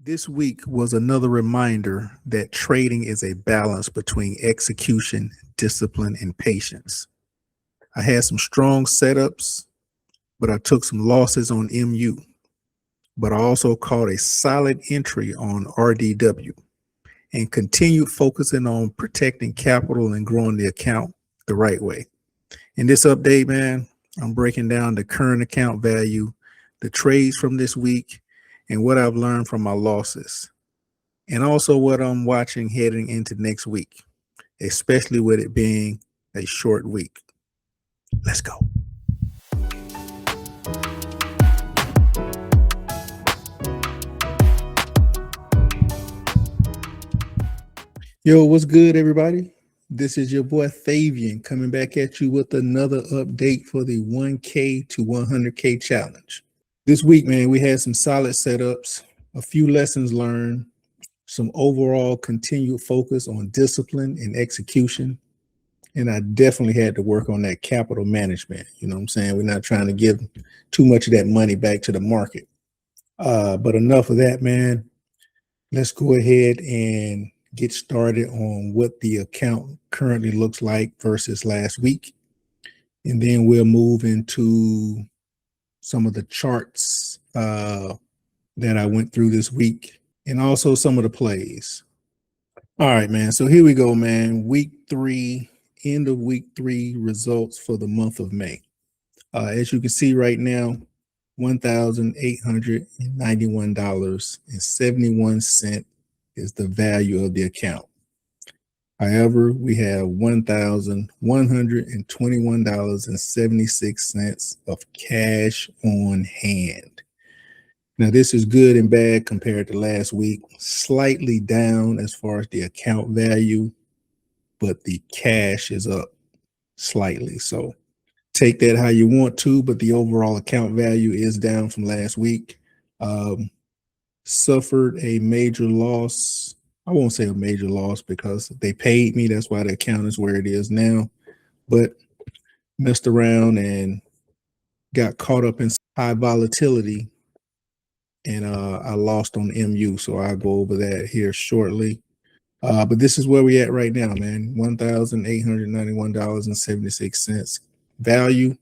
This week was another reminder that trading is a balance between execution, discipline, and patience. I had some strong setups, but I took some losses on MU. But I also caught a solid entry on RDW and continued focusing on protecting capital and growing the account the right way. In this update, man, I'm breaking down the current account value, the trades from this week, and what I've learned from my losses, and also what I'm watching heading into next week, especially with it being a short week. Let's go. Yo, what's good, everybody? This is your boy Fabian coming back at you with another update for the 1K to 100K challenge. This week, man, we had some solid setups, a few lessons learned, some overall continued focus on discipline and execution. And I definitely had to work on that capital management. You know what I'm saying? We're not trying to give too much of that money back to the market. But enough of that, man. Let's go ahead and get started on what the account currently looks like versus last week. And then we'll move into some of the charts that I went through this week and also some of the plays. All right, man. So here we go, man. Week 3, end of week 3 results for the month of May. As you can see right now, $1,891.71 is the value of the account. However, we have $1,121.76 of cash on hand. Now, this is good and bad compared to last week. Slightly down as far as the account value, but the cash is up slightly. So take that how you want to, but the overall account value is down from last week. Suffered a major loss. I won't say a major loss because they paid me. That's why the account is where it is now. But messed around and got caught up in high volatility, and I lost on MU. So I'll go over that here shortly. But this is where we at right now, man. $1,891.76 value,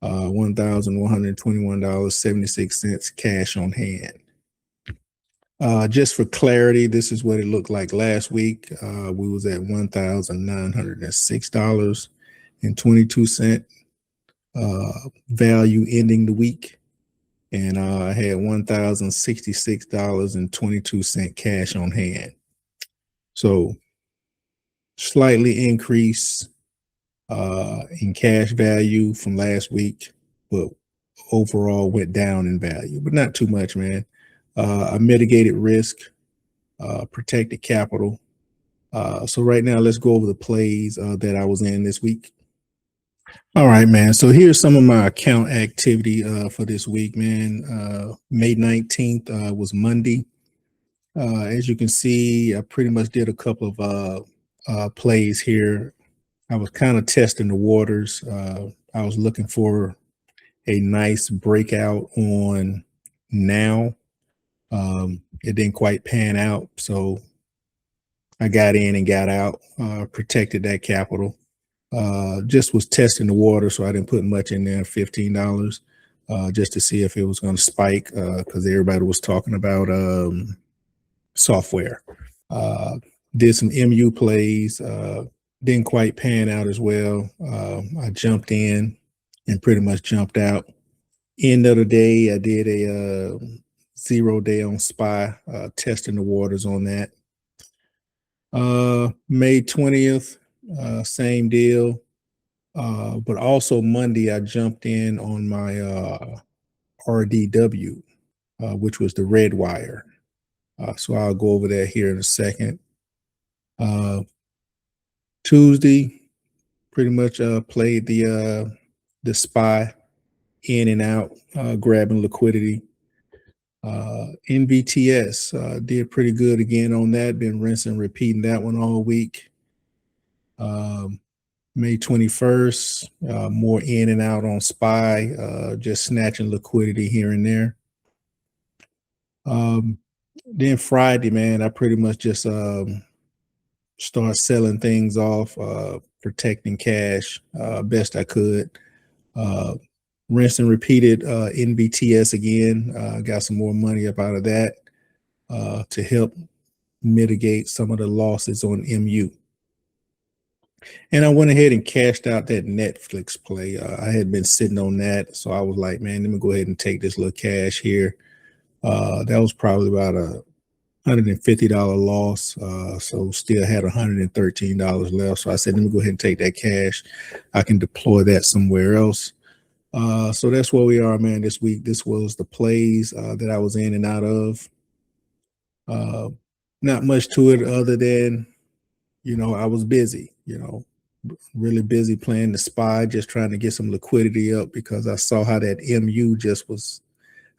$1,121.76 cash on hand. Just for clarity, this is what it looked like last week. We was at $1,906.22 value ending the week. And I had $1,066.22 cash on hand. So slightly increase in cash value from last week, but overall went down in value, but not too much, man. I mitigated risk, protected capital. So right now, let's go over the plays that I was in this week. All right, man. So here's some of my account activity for this week, man. May 19th was Monday. As you can see, I pretty much did a couple of plays here. I was kind of testing the waters. I was looking for a nice breakout on now. It didn't quite pan out, so I got in and got out, protected that capital. Just was testing the water, so I didn't put much in there, $15, just to see if it was going to spike, because everybody was talking about software. Did some MU plays, didn't quite pan out as well. I jumped in and pretty much jumped out. End of the day, I did a 0 day on SPY, testing the waters on that. May 20th, same deal. But also Monday, I jumped in on my RDW, which was the red wire. So I'll go over that here in a second. Tuesday, pretty much played the SPY in and out, grabbing liquidity. NVTS did pretty good again on that. Been rinsing, repeating that one all week. May 21st, more in and out on SPY, just snatching liquidity here and there. Then Friday, man, I pretty much just start selling things off, protecting cash best I could. Rinse and repeated NBTS again. Got some more money up out of that to help mitigate some of the losses on MU. And I went ahead and cashed out that Netflix play. I had been sitting on that, so I was like, man, let me go ahead and take this little cash here. That was probably about a $150 loss. So still had $113 left. So I said, let me go ahead and take that cash. I can deploy that somewhere else. So that's where we are, man, this week. This was the plays that I was in and out of. Not much to it other than, I was busy, really busy playing the SPY, just trying to get some liquidity up because I saw how that MU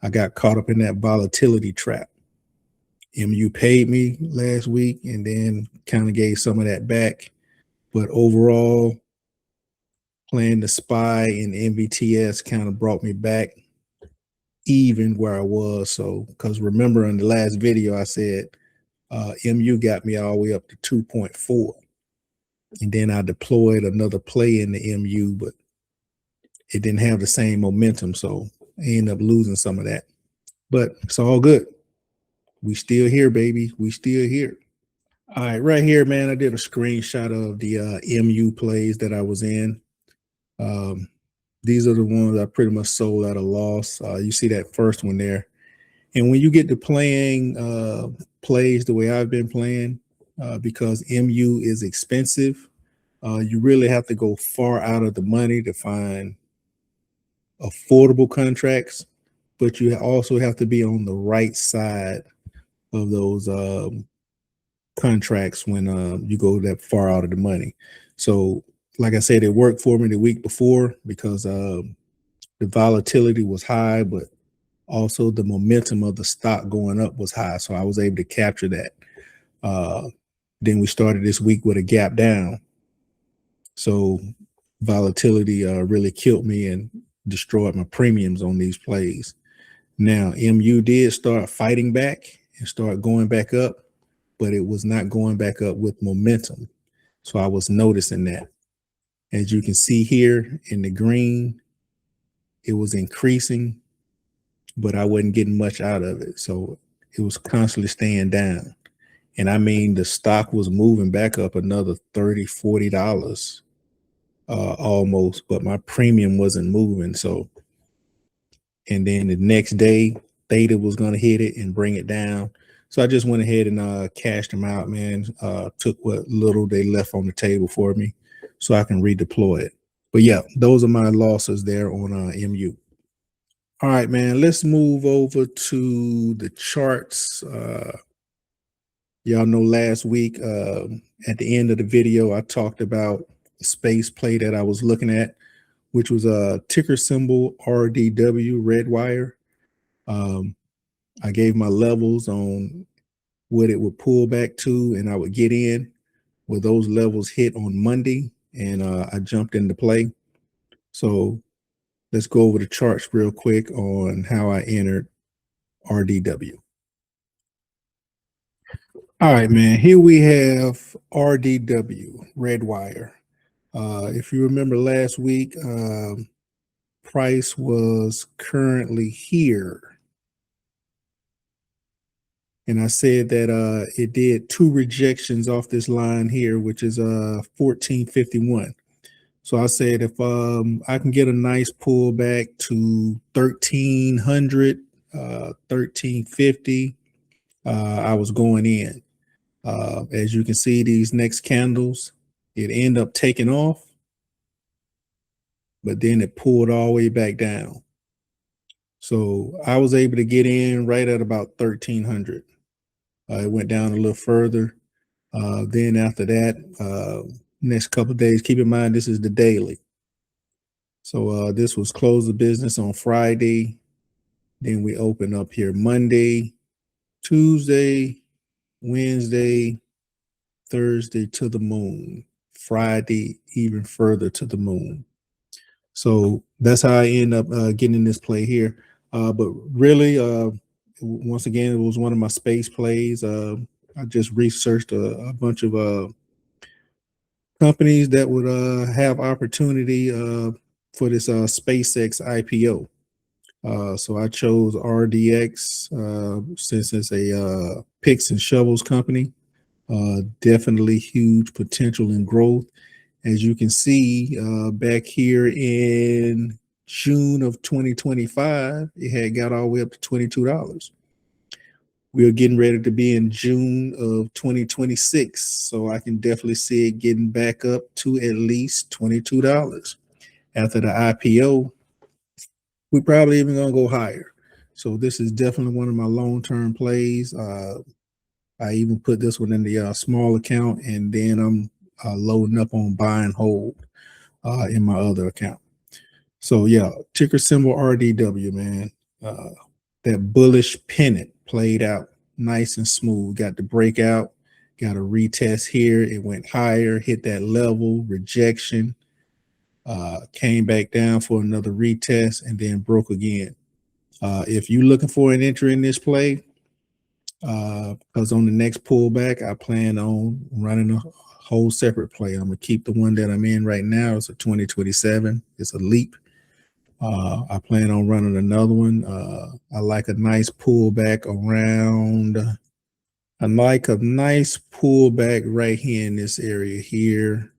I got caught up in that volatility trap. MU paid me last week and then kind of gave some of that back. But overall, playing the SPY and MVTS kind of brought me back even where I was. So, because remember in the last video, I said MU got me all the way up to 2.4. And then I deployed another play in the MU, but it didn't have the same momentum. So I ended up losing some of that. But it's all good. We still here, baby. We still here. All right, right here, man, I did a screenshot of the MU plays that I was in. These are the ones I pretty much sold at a loss. You see that first one there. And when you get to playing plays the way I've been playing, because MU is expensive, you really have to go far out of the money to find affordable contracts, but you also have to be on the right side of those contracts when you go that far out of the money. So, like I said, it worked for me the week before because the volatility was high, but also the momentum of the stock going up was high. So I was able to capture that. Then we started this week with a gap down. So volatility really killed me and destroyed my premiums on these plays. Now, MU did start fighting back and start going back up, but it was not going back up with momentum. So I was noticing that. As you can see here in the green, it was increasing, but I wasn't getting much out of it. So it was constantly staying down. And I mean, the stock was moving back up another $30, $40 almost, but my premium wasn't moving. So, and then the next day, Theta was going to hit it and bring it down. So I just went ahead and cashed them out, man. Took what little they left on the table for me so I can redeploy it. But yeah, those are my losses there on MU. All right, man, let's move over to the charts. Y'all know last week at the end of the video, I talked about the space play that I was looking at, which was a ticker symbol RDW red wire. I gave my levels on what it would pull back to, and I would get in where those levels hit on Monday, and I jumped into play. So let's go over the charts real quick on how I entered RDW. All right, man, here we have RDW, red wire. If you remember last week, price was currently here. And I said that it did two rejections off this line here, which is 1451. So I said if I can get a nice pullback to 1300, 1350, I was going in. As you can see, these next candles, it ended up taking off, but then it pulled all the way back down. So I was able to get in right at about 1300. It went down a little further. Then after that, next couple of days, keep in mind, this is the daily. So this was close the business on Friday. Then we open up here Monday, Tuesday, Wednesday, Thursday to the moon, Friday even further to the moon. So that's how I end up getting in this play here. But really, once again, it was one of my space plays. I just researched a bunch of companies that would have opportunity for this SpaceX IPO. So I chose RDX since it's a picks and shovels company. Definitely huge potential in growth. As you can see, back here in June of 2025, it had got all the way up to $22. We are getting ready to be in June of 2026, so I can definitely see it getting back up to at least $22. After the IPO, we probably even gonna go higher. So this is definitely one of my long-term plays. I even put this one in the small account, and then I'm loading up on buy and hold in my other account. So yeah, ticker symbol RDW, man. That bullish pennant played out nice and smooth. Got the breakout, got a retest here. It went higher, hit that level, rejection, came back down for another retest, and then broke again. If you're looking for an entry in this play, because on the next pullback, I plan on running a whole separate play. I'm gonna keep the one that I'm in right now. It's a 2027. It's a leap. I plan on running another one. I like a nice pullback around. I like a nice pullback right here in this area here.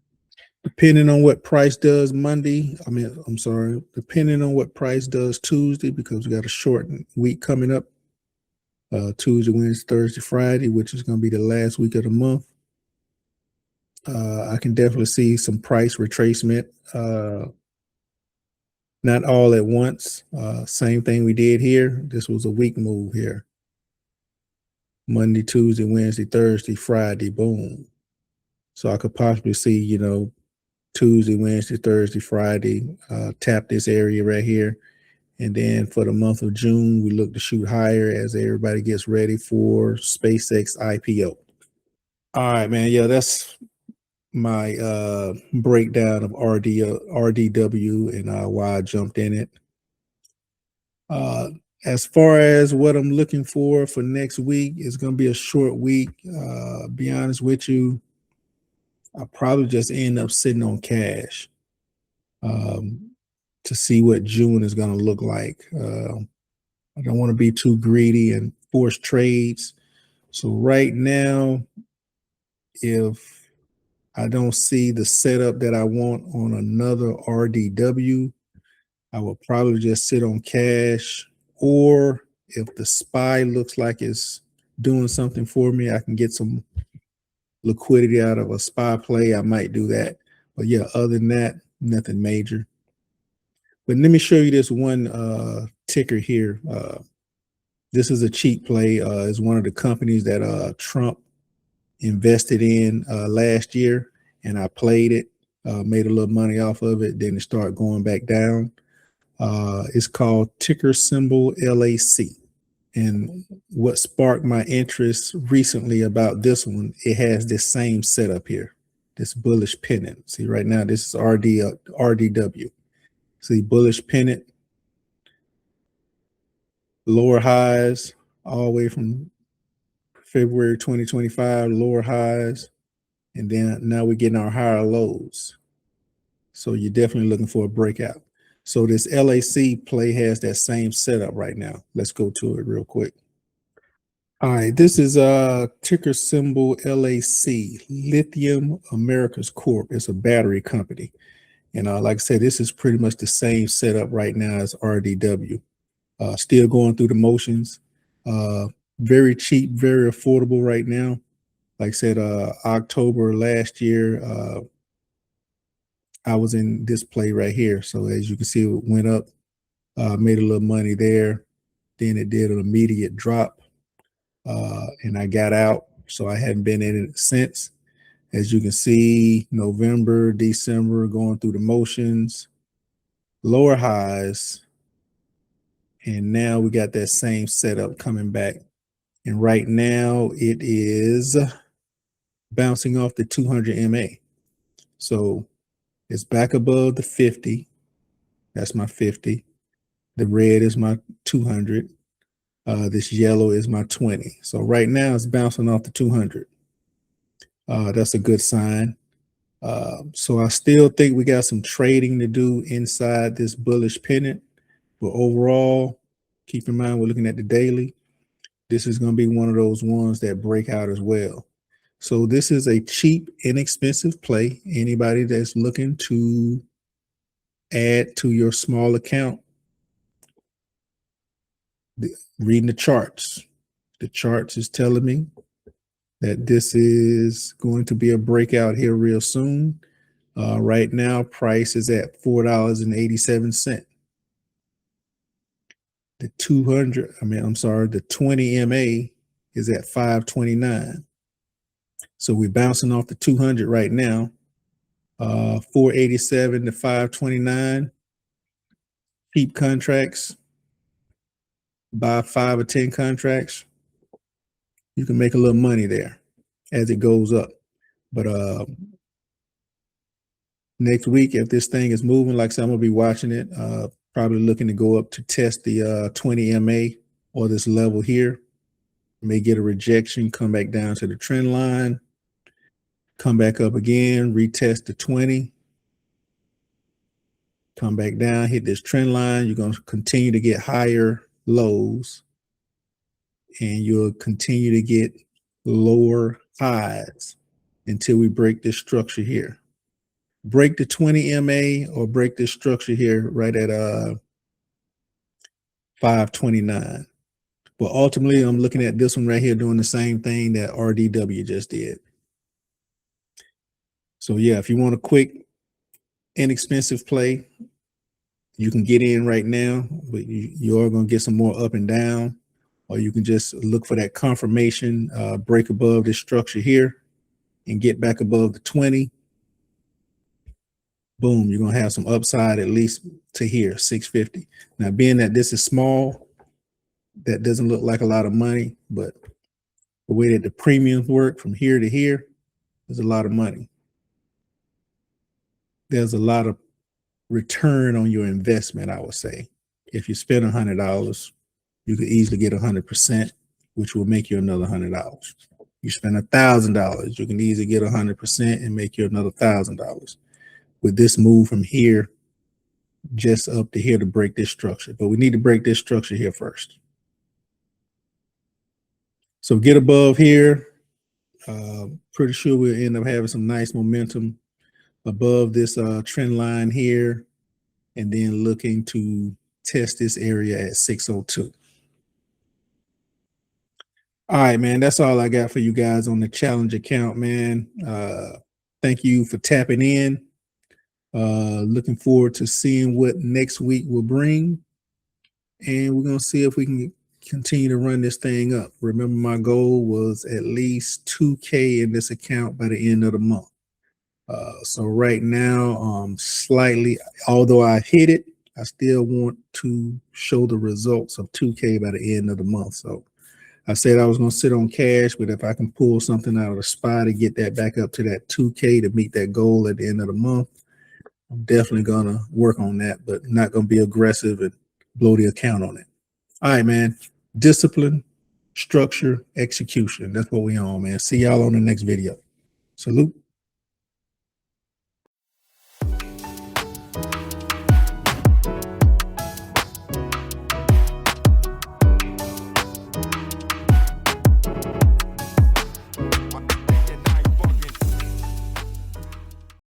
Depending on what price does Monday, I'm sorry, depending on what price does Tuesday, because we got a short week coming up. Tuesday, Wednesday, Thursday, Friday, which is going to be the last week of the month. I can definitely see some price retracement. Not all at once. Same thing we did here. This was a week move here. Monday, Tuesday, Wednesday, Thursday, Friday, boom. So I could possibly see, Tuesday, Wednesday, Thursday, Friday, tap this area right here. And then for the month of June, we look to shoot higher as everybody gets ready for SpaceX IPO. All right, man. Yeah, that's my breakdown of RDW and why I jumped in it. As far as what I'm looking for next week, it's going to be a short week. Be honest with you, I'll probably just end up sitting on cash to see what June is going to look like. I don't want to be too greedy and force trades. So right now, if I don't see the setup that I want on another RDW, I will probably just sit on cash. Or if the SPY looks like it's doing something for me, I can get some liquidity out of a SPY play, I might do that. But yeah, other than that, nothing major. But let me show you this one ticker here. This is a cheap play. It's one of the companies that Trump invested in last year, and I played it, made a little money off of it. Then it started going back down. It's called ticker symbol LAC. And what sparked my interest recently about this one, it has this same setup here, this bullish pennant. See, right now, this is RDW. See, bullish pennant, lower highs, all the way from February 2025, lower highs. And then now we're getting our higher lows. So you're definitely looking for a breakout. So this LAC play has that same setup right now. Let's go to it real quick. All right, this is ticker symbol LAC, Lithium Americas Corp. It's a battery company. And like I said, this is pretty much the same setup right now as RDW. Still going through the motions. Very cheap, very affordable right now. Like I said, October last year, I was in this play right here. So as you can see, it went up, made a little money there. Then it did an immediate drop. And I got out, so I hadn't been in it since. As you can see, November, December, going through the motions, lower highs, and now we got that same setup coming back. And right now it is bouncing off the 200 MA. So it's back above the 50. That's my 50. The red is my 200. This yellow is my 20. So right now it's bouncing off the 200. That's a good sign. So I still think we got some trading to do inside this bullish pennant. But overall, keep in mind we're looking at the daily. This is going to be one of those ones that break out as well. So this is a cheap, inexpensive play. Anybody that's looking to add to your small account, reading the charts. The charts is telling me that this is going to be a breakout here real soon. Right now, price is at $4.87. The 20 MA is at 529. So we're bouncing off the 200 right now. 487 to 529. Cheap contracts. Buy 5 or 10 contracts. You can make a little money there as it goes up. But next week, if this thing is moving, like I said, I'm gonna be watching it. Probably looking to go up to test the 20 MA or this level here. May get a rejection, come back down to the trend line, come back up again, retest the 20, come back down, hit this trend line. You're going to continue to get higher lows, and you'll continue to get lower highs until we break this structure here. Break the 20 MA or break this structure here right at 529. But ultimately, I'm looking at this one right here doing the same thing that RDW just did. So yeah, if you want a quick, inexpensive play, you can get in right now, but you are going to get some more up and down, or you can just look for that confirmation, break above this structure here and get back above the 20. Boom, you're going to have some upside at least to here, 650. Now, being that this is small, that doesn't look like a lot of money, but the way that the premiums work from here to here is a lot of money. There's a lot of return on your investment, I would say. If you spend $100, you could easily get 100%, which will make you another $100. You spend $1,000, you can easily get 100% and make you another $1,000. With this move from here, just up to here to break this structure. But we need to break this structure here first. So get above here. Pretty sure we'll end up having some nice momentum above this trend line here, and then looking to test this area at 602. All right, man, that's all I got for you guys on the challenge account, man. Thank you for tapping in. Looking forward to seeing what next week will bring. And we're going to see if we can continue to run this thing up. Remember, my goal was at least 2K in this account by the end of the month. So right now, slightly, although I hit it, I still want to show the results of 2K by the end of the month. So I said I was going to sit on cash, but if I can pull something out of the spot to get that back up to that 2K to meet that goal at the end of the month, I'm definitely going to work on that, but not going to be aggressive and blow the account on it. All right, man. Discipline, structure, execution. That's what we on, man. See y'all on the next video. Salute.